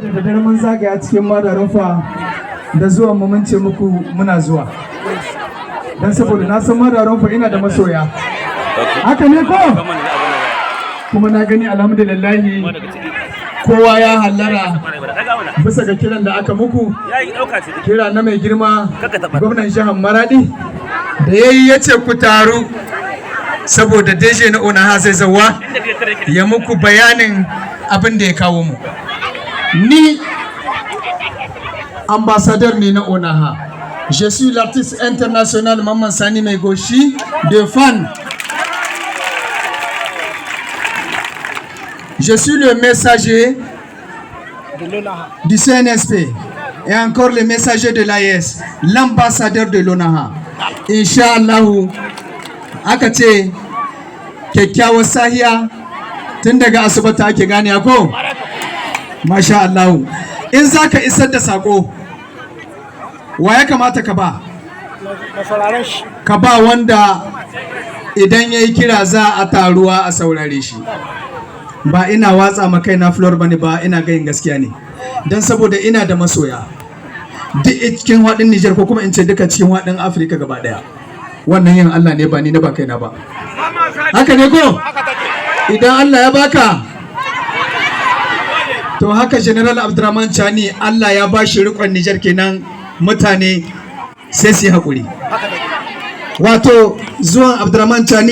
da dare mun zagaya cikin madarin fa da zuwan mu mun ce muku muna zuwa dan saboda na san madarin fa ina da masoya haka ne ko kuma na gani alhamdulillah kowa ya hallara bisa ga kiran da aka muku kira na mai girma gwamnan jihar Maradi da yayi yace ku taru saboda deje na Onaha zai zawa ya muku bayanin abin da ya kawo mu. Ni ambassadeur ne na Onaha. Je suis l'artiste international Maman Sani Megoshi de fan. Je suis le messager du CNSP et encore le messager de l'AES, l'ambassadeur de l'Onaha. Inch'Allah, aka ce kyakkyawar sahiya tun daga asibiti ake gane ko? Masha Allah. In za ka isar da sako, wa ya kamata ka ba? Ka ba wanda idan ya yi kira za a taruwa a saurare shi. Ba ina watsa ma kaina floor bane ba, ina gayin gaskiya ne. Don saboda ina da masoya. Duk cikin waɗin Nijar ko kuma in ce duka cikin waɗin Afirka gaba ɗaya. Wannan yin Allah ne ba ni na ba kaina ba. Haka ne ko? Idan Allah ya baka, to haka General Abdurrahman Chani Allah ya ba shi riƙon Nijar kenan mutane sai su yi haƙuri. Wato zuwan Abdurrahman Chani